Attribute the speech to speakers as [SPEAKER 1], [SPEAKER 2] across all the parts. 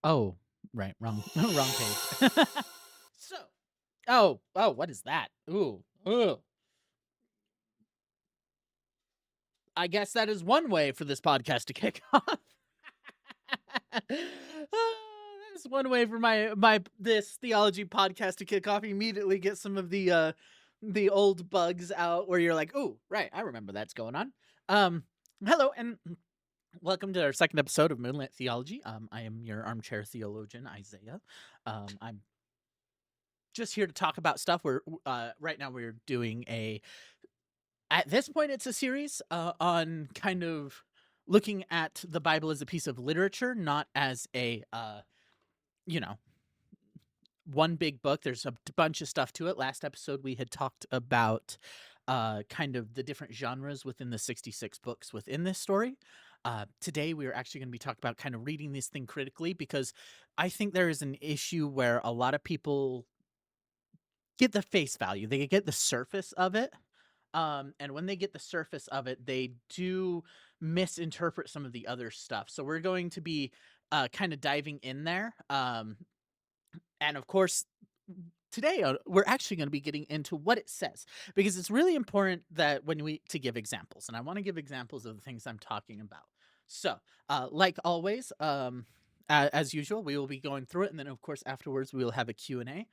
[SPEAKER 1] Oh, right, wrong wrong page. So what is that? Ooh. I guess that is one way for this podcast to kick off. That is one way for my this theology podcast to kick off. Immediately get some of the old bugs out where you're like, "Oh, right, I remember that's going on." Um, Hello and welcome to our second episode of Moonlit Theology. I am your armchair theologian, Isaiah. I'm just here to talk about stuff. We're right now we're doing a at this point it's a series on kind of looking at the Bible as a piece of literature, not as a you know one big book. There's a bunch of stuff to it. Last episode we had talked about kind of the different genres within the 66 books within this story. Today we are actually going to be talking about kind of reading this thing critically, because I think there is an issue where a lot of people get the face value, they get the surface of it. And when they get the surface of it, they do misinterpret some of the other stuff. So we're going to be kind of diving in there. And of course, today we're actually going to be getting into what it says, because it's really important that when we to give examples, and I want to give examples of the things I'm talking about. So, like always, as usual, we will be going through it, and then of course afterwards we will have a Q&A.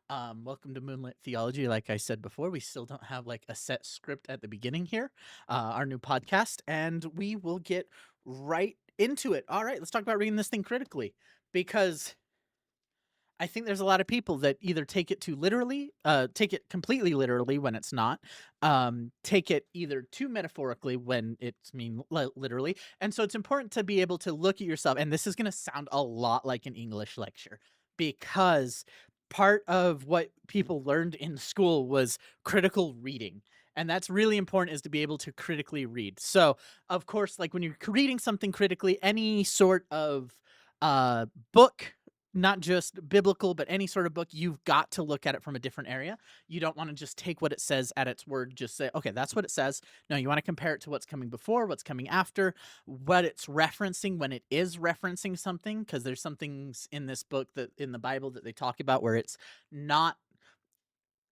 [SPEAKER 1] Welcome to Moonlit Theology. Like I said before, we still don't have like a set script at the beginning here, our new podcast, and we will get right into it. All right, let's talk about reading this thing critically, because I think there's a lot of people that either take it too literally, take it completely literally when it's not, take it either too metaphorically when it's literally. And so it's important to be able to look at yourself. And this is going to sound a lot like an English lecture, because part of what people learned in school was critical reading. And that's really important, is to be able to critically read. So, of course, like when you're reading something critically, any sort of book, not just biblical, but any sort of book, you've got to look at it from a different area. You don't want to just take what it says at its word, just say, okay, that's what it says. No, you want to compare it to what's coming before, what's coming after, what it's referencing when it is referencing something, because there's some things in this book, that in the Bible, that they talk about where it's not,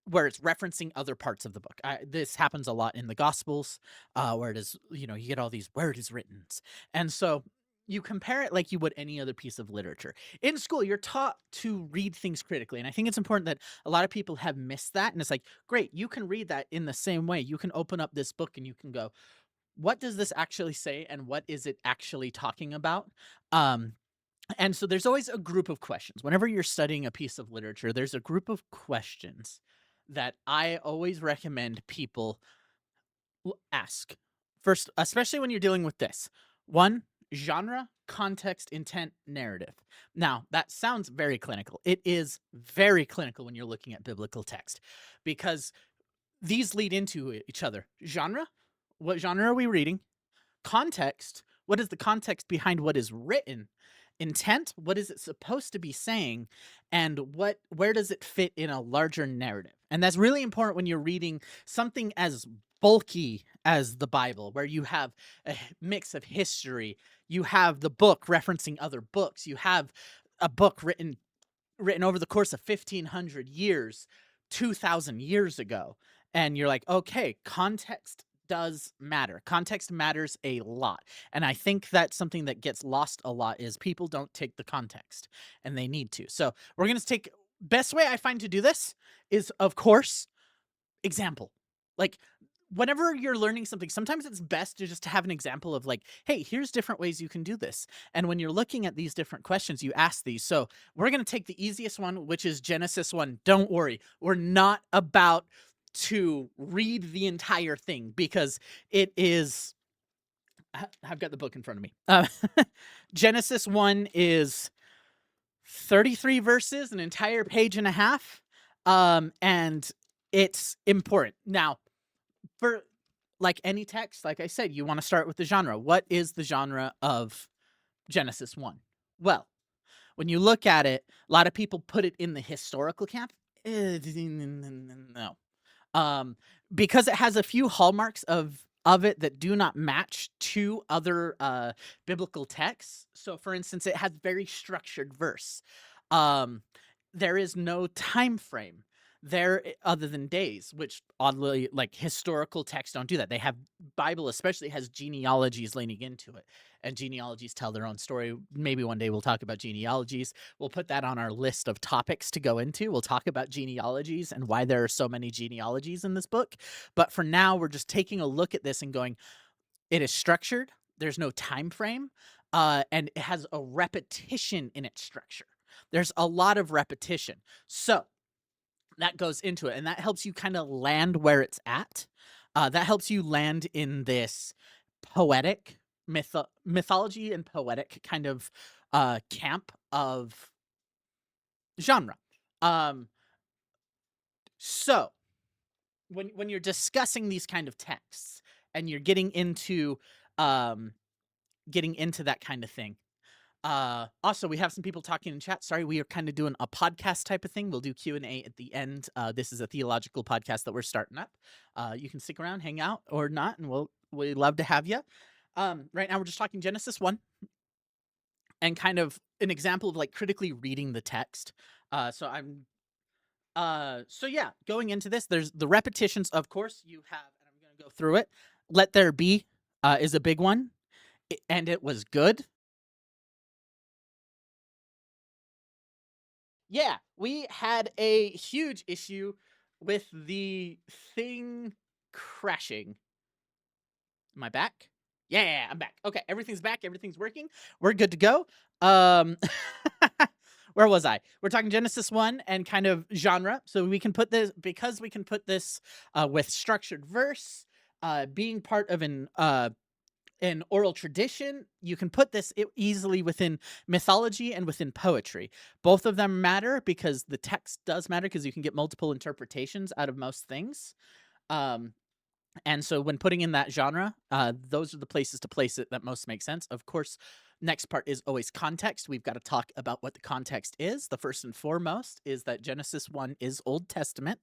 [SPEAKER 1] where it's referencing other parts of the book. This happens a lot in the Gospels, where it is, you get all these where it is written. And so you compare it like you would any other piece of literature. In school, you're taught to read things critically. And I think it's important that a lot of people have missed that. And it's like, great, you can read that in the same way. You can open up this book and you can go, what does this actually say? And what is it actually talking about? And so there's always a group of questions. Whenever you're studying a piece of literature, there's a group of questions that I always recommend people ask. First, especially when you're dealing with this. One, genre, context, intent, narrative. Now, that sounds very clinical. It is very clinical when you're looking at biblical text, because these lead into each other. Genre, what genre are we reading? Context, what is the context behind what is written? Intent, what is it supposed to be saying? And where does it fit in a larger narrative? And that's really important when you're reading something as bulky as the Bible, where you have a mix of history, you have the book referencing other books, you have a book written over the course of 1500 years, 2000 years ago. And you're like, okay, context does matter. Context matters a lot. And I think that's something that gets lost a lot, is people don't take the context, and they need to. So we're going to take, best way I find to do this is, of course, example. Like, whenever you're learning something, sometimes it's best to just have an example of like, hey, here's different ways you can do this. And when you're looking at these different questions, you ask these. So we're going to take the easiest one, which is Genesis 1. Don't worry, we're not about to read the entire thing, because it is, I've got the book in front of me. Genesis 1 is 33 verses, an entire page and a half. And it's important. Now, for like any text, like I said, you want to start with the genre. What is the genre of Genesis 1? Well, when you look at it, a lot of people put it in the historical camp. No. Because it has a few hallmarks of of it that do not match to other biblical texts. So, for instance, it has very structured verse. Um, there is no time frame there other than days, which oddly, like, historical texts don't do that. They have Bible, especially, has genealogies leaning into it, and genealogies tell their own story. Maybe one day we'll talk about genealogies. We'll put that on our list of topics to go into. We'll talk about genealogies and why there are so many genealogies in this book. But for now, we're just taking a look at this and going, it is structured. There's no time frame, and it has a repetition in its structure. There's a lot of repetition. So that goes into it, and that helps you kind of land where it's at. That helps you land in this poetic mythology and poetic kind of camp of genre. Um, so when you're discussing these kind of texts and you're um, getting into that kind of thing. Also, we have some people talking in chat. Sorry, we are kind of doing a podcast type of thing. We'll do Q&A at the end. This is a theological podcast that we're starting up. You can stick around, hang out, or not, and we'd love to have you. Right now, we're just talking Genesis 1 and kind of an example of like critically reading the text. So yeah, going into this, there's the repetitions. Of course, you have, and I'm going to go through it. Let there be is a big one, and it was good. Yeah, we had a huge issue with the thing crashing. Am I back? Yeah, I'm back. Okay, everything's back. Everything's working. We're good to go. Um, where was I? We're talking Genesis 1 and kind of genre. So we can put this, because we can put this with structured verse, being part of an oral tradition. You can put this easily within mythology and within poetry. Both of them matter because the text does matter, because you can get multiple interpretations out of most things. And so when putting in that genre, those are the places to place it that most make sense. Of course, next part is always context. We've got to talk about what the context is. The first and foremost is that Genesis 1 is Old Testament,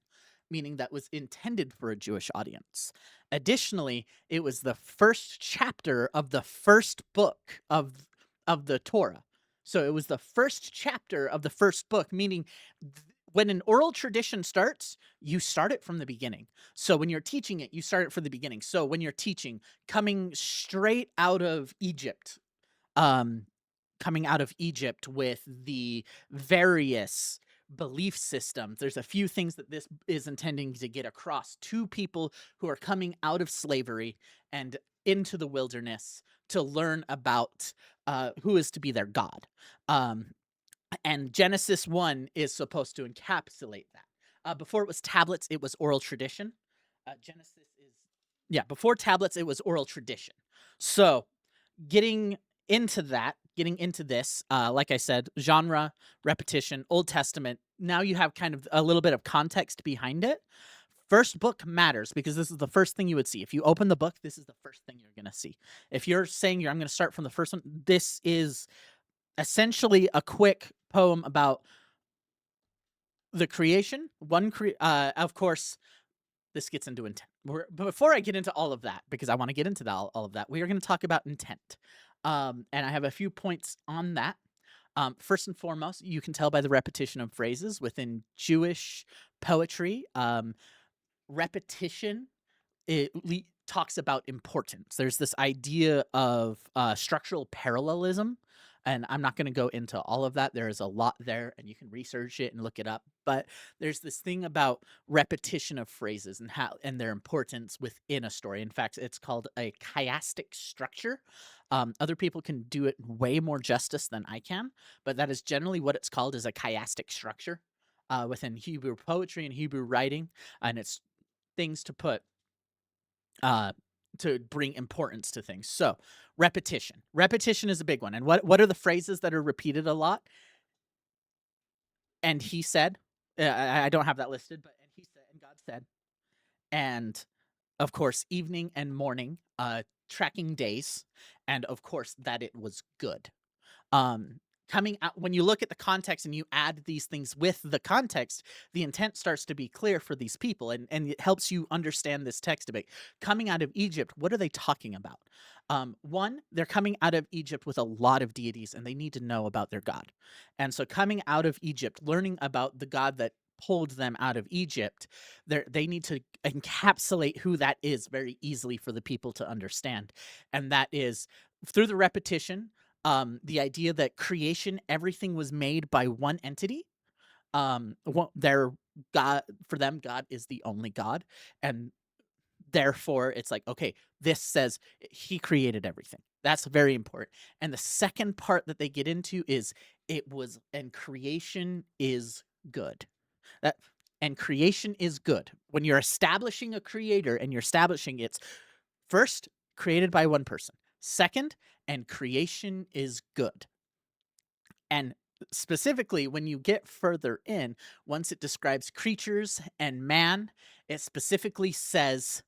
[SPEAKER 1] meaning that was intended for a Jewish audience. Additionally, it was the first chapter of the first book of the Torah. So it was the first chapter of the first book, meaning when an oral tradition starts, you start it from the beginning. So when you're teaching it, you start it from the beginning. So when you're teaching, coming straight out of Egypt, um, coming out of Egypt with the various belief systems, there's a few things that this is intending to get across to people who are coming out of slavery and into the wilderness to learn about who is to be their God. And Genesis 1 is supposed to encapsulate that. Before it was tablets, it was oral tradition. Genesis is, yeah, before tablets, it was oral tradition. So getting into this, like I said, genre, repetition, Old Testament, now you have kind of a little bit of context behind it. First book matters because this is the first thing you would see. If you open the book, this is the first thing you're going to see. If you're saying I'm going to start from the first one, this is essentially a quick poem about the creation. Of course, this gets into intent. Before I get into all of that, because I want to get into all of that, we are going to talk about intent. And I have a few points on that. First and foremost, you can tell by the repetition of phrases within Jewish poetry. Repetition, talks about importance. There's this idea of structural parallelism, and I'm not going to go into all of that. There is a lot there, and you can research it and look it up. But there's this thing about repetition of phrases and their importance within a story. In fact, it's called a chiastic structure. Other people can do it way more justice than I can, but that is generally what it's called, is a chiastic structure within Hebrew poetry and Hebrew writing, and it's things to put to bring importance to things. So repetition is a big one. And what are the phrases that are repeated a lot? And he said, I don't have that listed, but and he said, and God said, and of course evening and morning, tracking days, and of course that it was good. coming out, when you look at the context and you add these things with the context, the intent starts to be clear for these people, and it helps you understand this text a bit. Coming out of Egypt, what are they talking about? One, they're coming out of Egypt with a lot of deities, and they need to know about their God. And so coming out of Egypt, learning about the God that pulled them out of Egypt, they need to encapsulate who that is very easily for the people to understand. And that is through the repetition, the idea that creation, everything was made by one entity. Their God, for them, God is the only God, and therefore it's like, okay, this says he created everything. That's very important. And the second part that they get into is it was, and creation is good. That and creation is good. When you're establishing a creator and you're establishing it's first created by one person. Second, and creation is good. And specifically, when you get further in, once it describes creatures and man, it specifically says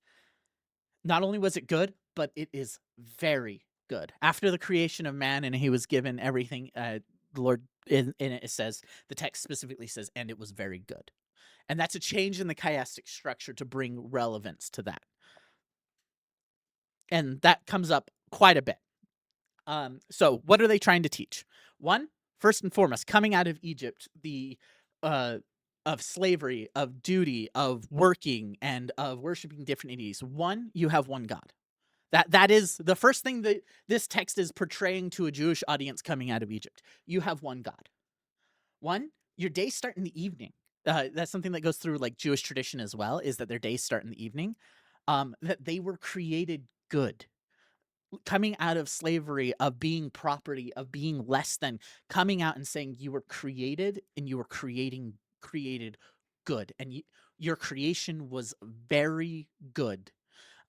[SPEAKER 1] not only was it good, but it is very good. After the creation of man and he was given everything, the Lord in it says, the text specifically says, and it was very good. And that's a change in the chiastic structure to bring relevance to that. And that comes up quite a bit. So what are they trying to teach? One, first and foremost, coming out of Egypt, the of slavery, of duty, of working, and of worshiping different deities. One, you have one God. That is the first thing that this text is portraying to a Jewish audience coming out of Egypt. You have one God. One, your days start in the evening. That's something that goes through like Jewish tradition as well, is that their days start in the evening. That they were created good. Coming out of slavery, of being property, of being less than, coming out and saying you were created and you were created good, and your creation was very good.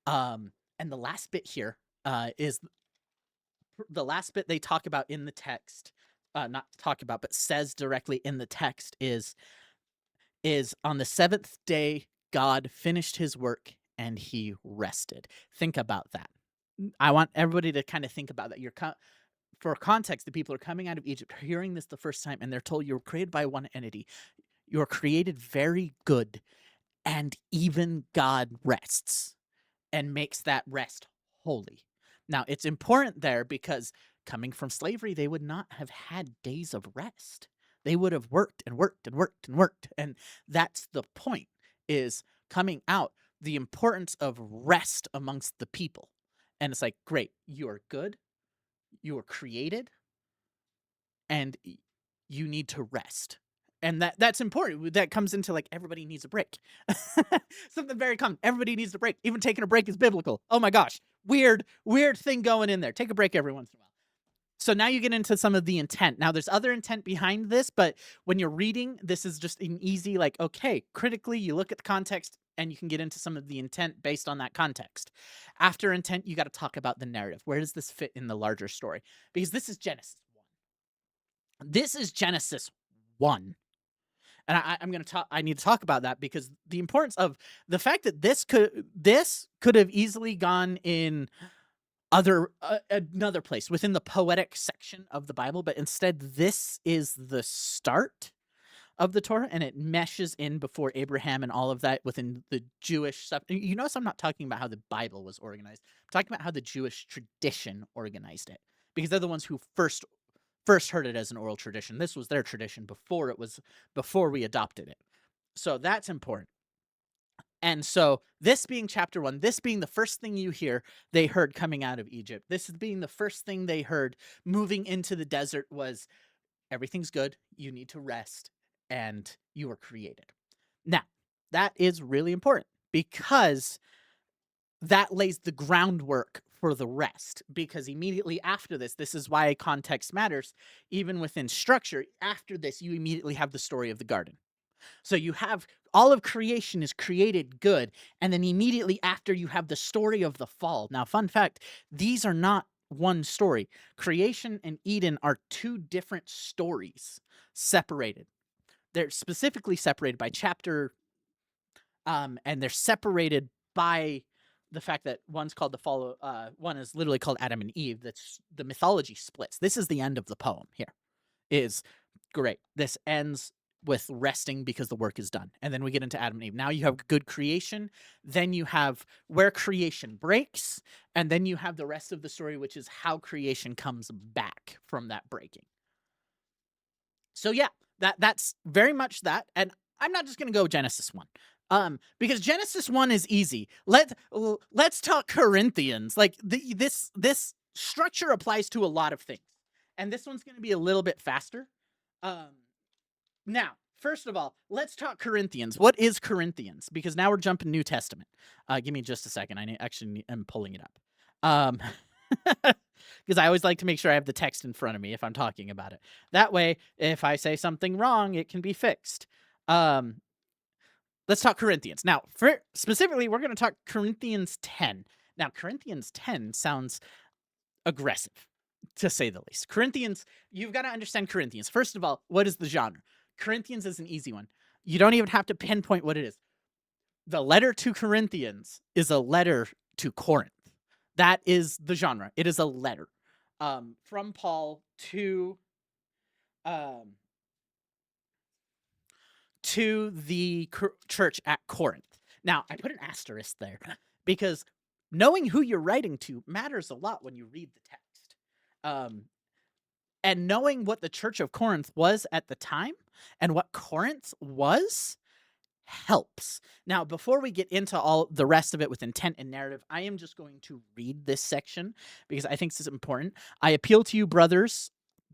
[SPEAKER 1] And the last bit here is the last bit they talk about in the text, not talk about, but says directly in the text is on the seventh day God finished his work and he rested. Think about that. I want everybody to kind of think about that. For context, the people are coming out of Egypt, hearing this the first time, and they're told you're created by one entity. You're created very good, and even God rests and makes that rest holy. Now, it's important there because coming from slavery, they would not have had days of rest. They would have worked and worked and worked and worked. And that's the point, is coming out, the importance of rest amongst the people. And it's like, great, you are good, you are created, and you need to rest. And that's important. That comes into like everybody needs a break. Something very common. Everybody needs a break. Even taking a break is biblical. Oh my gosh. Weird thing going in there. Take a break every once in a while. So now you get into some of the intent. Now there's other intent behind this, but when you're reading, this is just an easy, like, okay, critically, you look at the context and you can get into some of the intent based on that context. After intent, you got to talk about the narrative. Where does this fit in the larger story? Because this is Genesis 1. This is Genesis 1. And I'm going to talk. I need to talk about that because the importance of the fact that this could have easily gone in another place within the poetic section of the Bible, but instead this is the start of the Torah, and it meshes in before Abraham and all of that within the Jewish stuff. You notice I'm not talking about how the Bible was organized. I'm talking about how the Jewish tradition organized it, because they're the ones who first heard it as an oral tradition. This was their tradition before we adopted it. So that's important. And so this being chapter 1, this being the first thing you hear they heard coming out of Egypt, this being the first thing they heard moving into the desert was everything's good, you need to rest, and you were created. Now, that is really important because that lays the groundwork for the rest, because immediately after this is why context matters, even within structure. After this, you immediately have the story of the garden. So you have all of creation is created good, and then immediately after you have the story of the fall. Now, fun fact, these are not one story. Creation and Eden are two different stories, separated. They're specifically separated by chapter, and they're separated by the fact that one's called the fall, one is literally called Adam and Eve. That's the mythology splits. This is the end of the poem here. is great. This ends with resting because the work is done. And then we get into Adam and Eve. Now you have good creation. Then you have where creation breaks. And then you have the rest of the story, which is how creation comes back from that breaking. So yeah, that's very much that. And I'm not just going to go Genesis 1. Because Genesis 1 is easy. Let's talk Corinthians. Like this structure applies to a lot of things. And this one's going to be a little bit faster. Now, first of all, let's talk Corinthians. What is Corinthians? Because now we're jumping New Testament. Give me just a second. I am pulling it up. Because I always like to make sure I have the text in front of me if I'm talking about it. That way, if I say something wrong, it can be fixed. Let's talk Corinthians. Now, specifically, we're going to talk Corinthians 10. Now, Corinthians 10 sounds aggressive, to say the least. Corinthians, you've got to understand Corinthians. First of all, what is the genre? Corinthians is an easy one. You don't even have to pinpoint what it is. The letter to Corinthians is a letter to Corinth. That is the genre. It is a letter from Paul to the church at Corinth. Now, I put an asterisk there because knowing who you're writing to matters a lot when you read the text. And knowing what the church of Corinth was at the time and what Corinth was helps. Now, before we get into all the rest of it with intent and narrative, I am just going to read this section because I think this is important. I appeal to you, brothers.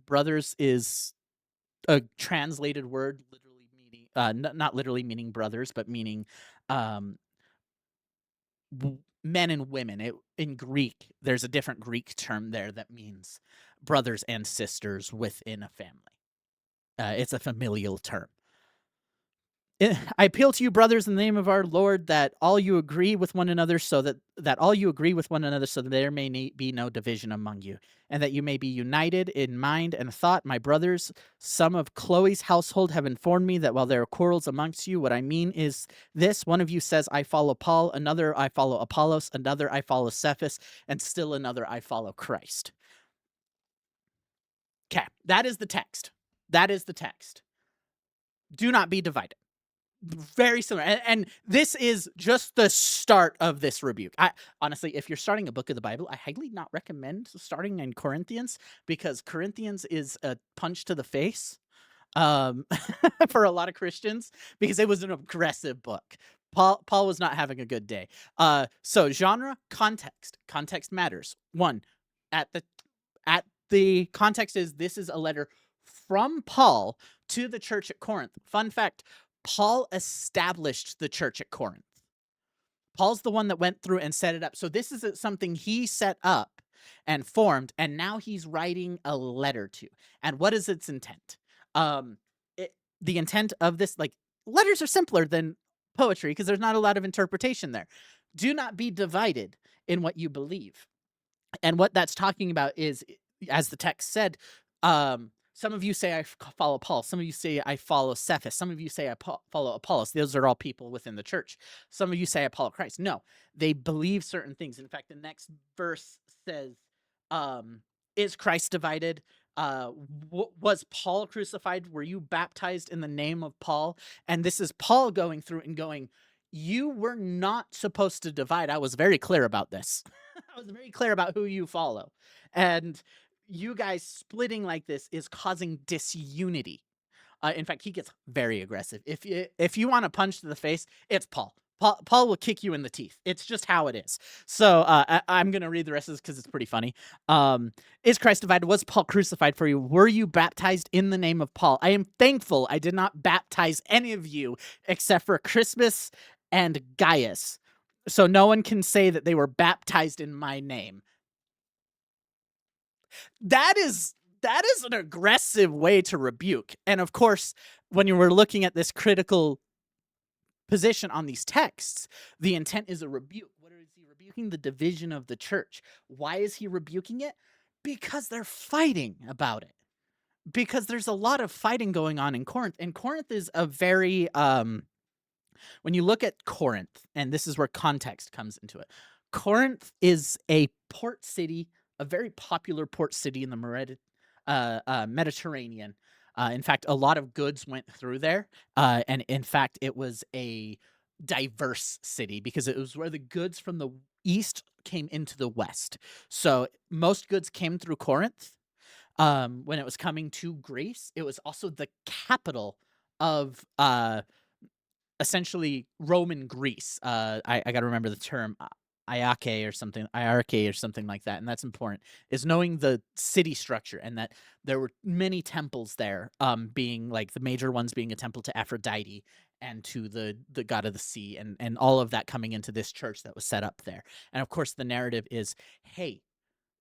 [SPEAKER 1] Brothers is a translated word, literally meaning, not literally meaning brothers, but meaning men and women. In Greek, there's a different Greek term there that means brothers and sisters within a family. It's a familial term. I appeal to you, brothers, in the name of our Lord, that all you agree with one another, so that there may be no division among you, and that you may be united in mind and thought. My brothers, some of Chloe's household have informed me that while there are quarrels amongst you, what I mean is this: one of you says, I follow Paul; another, I follow Apollos; another, I follow Cephas; and still another, I follow Christ. Okay, that is the text. That is the text. Do not be divided. Very similar. And this is just the start of this rebuke. Honestly, if you're starting a book of the Bible, I highly not recommend starting in Corinthians, because Corinthians is a punch to the face for a lot of Christians, because it was an aggressive book. Paul was not having a good day. So genre, context. Context matters. One, at the context is, this is a letter from Paul to the church at Corinth. Fun fact, Paul established the church at Corinth. Paul's the one that went through and set it up. So this is something he set up and formed, and now he's writing a letter to. And what is its intent? The intent of this, like, letters are simpler than poetry because there's not a lot of interpretation there. Do not be divided in what you believe. And what that's talking about is, as the text said, some of you say I follow Paul. Some of you say I follow Cephas. Some of you say I follow Apollos. Those are all people within the church. Some of you say I follow Christ. No, they believe certain things. In fact, the next verse says, is Christ divided? Was Paul crucified? Were you baptized in the name of Paul? And this is Paul going through and going, you were not supposed to divide. I was very clear about this. I was very clear about who you follow. And you guys splitting like this is causing disunity. In fact, he gets very aggressive. If you want a punch to the face, it's Paul. Paul will kick you in the teeth. It's just how it is. So I'm going to read the rest of this because it's pretty funny. Is Christ divided? Was Paul crucified for you? Were you baptized in the name of Paul? I am thankful I did not baptize any of you except for Crispus and Gaius. So no one can say that they were baptized in my name. That is an aggressive way to rebuke. And of course, when you were looking at this critical position on these texts, the intent is a rebuke. What is he rebuking? The division of the church. Why is he rebuking it? Because they're fighting about it. Because there's a lot of fighting going on in Corinth. And Corinth is a very, when you look at Corinth, and this is where context comes into it, Corinth is a port city, a very popular port city in the Mediterranean. In fact, a lot of goods went through there, and in fact, it was a diverse city because it was where the goods from the east came into the west. So most goods came through Corinth. When it was coming to Greece, it was also the capital of essentially Roman Greece. I got to remember the term Iarche or something like that, and that's important. Is knowing the city structure and that there were many temples there, being like the major ones being a temple to Aphrodite and to the god of the sea, and all of that coming into this church that was set up there. And of course, the narrative is, hey,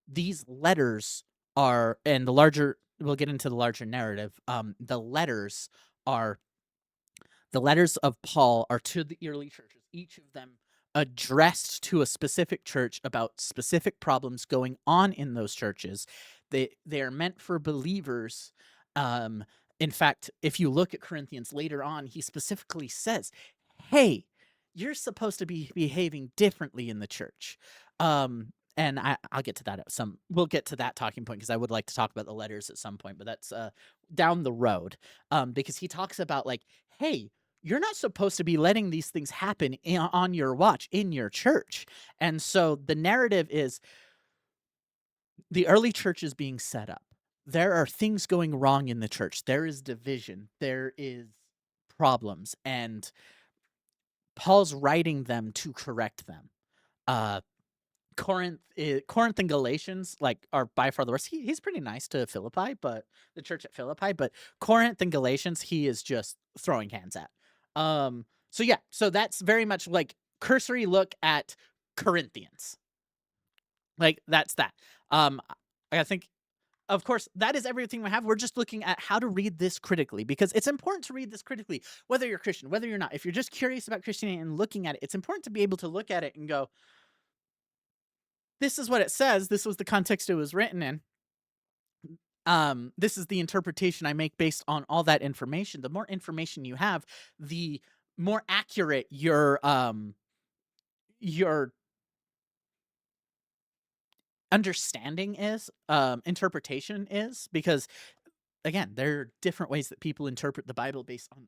[SPEAKER 1] these letters are, and the larger. We'll get into the larger narrative. Are the letters of Paul are to the early churches, each of them addressed to a specific church about specific problems going on in those churches. They are meant for believers. Um, in fact, if you look at Corinthians later on, he specifically says, "Hey, you're supposed to be behaving differently in the church." And I'll get to that at some. We'll get to that talking point because I would like to talk about the letters at some point, but that's down the road. Because he talks about like, hey, you're not supposed to be letting these things happen on your watch in your church. And so the narrative is the early church is being set up. There are things going wrong in the church. There is division. There is problems. And Paul's writing them to correct them. Uh, Corinth and Galatians like are by far the worst. He's pretty nice to Philippi, but the church at Philippi, but Corinth and Galatians, he is just throwing hands at. So yeah, so that's very much like cursory look at Corinthians. Like that's that. I think of course that is everything we have. We're just looking at how to read this critically because it's important to read this critically, whether you're Christian, whether you're not. If you're just curious about Christianity and looking at it, it's important to be able to look at it and go, this is what it says. This was the context it was written in. This is the interpretation I make based on all that information. The more information you have, the more accurate your understanding is, interpretation is, because again, there are different ways that people interpret the Bible based on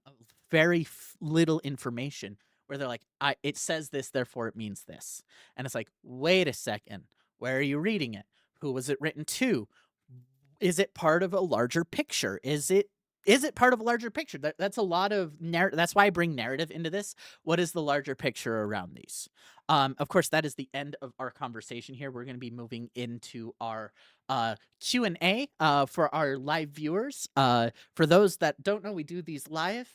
[SPEAKER 1] very little information. Where they're like, it says this, therefore it means this, and it's like, wait a second, where are you reading it? Who was it written to? Is it part of a larger picture? Is it part of a larger picture? That's a lot of that's why I bring narrative into this. What is the larger picture around these? Of course, that is the end of our conversation here. We're going to be moving into our Q&A for our live viewers. For those that don't know, we do these live.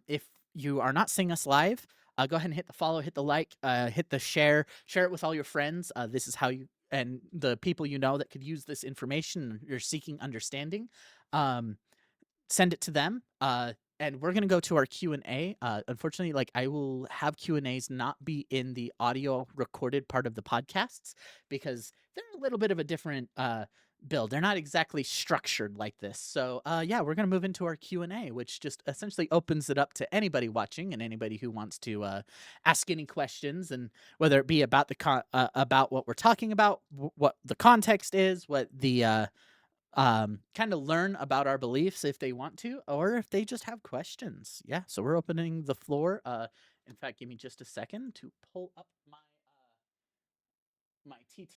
[SPEAKER 1] If you are not seeing us live, go ahead and hit the follow, hit the like, hit the share it with all your friends. This is how you and the people you know that could use this information. You're seeking understanding. Send it to them. And we're gonna go to our Q&A. Unfortunately, like I will have Q&As not be in the audio recorded part of the podcasts because they're a little bit of a different build. They're not exactly structured like this. So yeah, we're gonna move into our Q&A, which just essentially opens it up to anybody watching and anybody who wants to ask any questions, and whether it be about about what we're talking about, what the context is, what the kind of learn about our beliefs if they want to, or if they just have questions. Yeah, so we're opening the floor. In fact, give me just a second to pull up my TT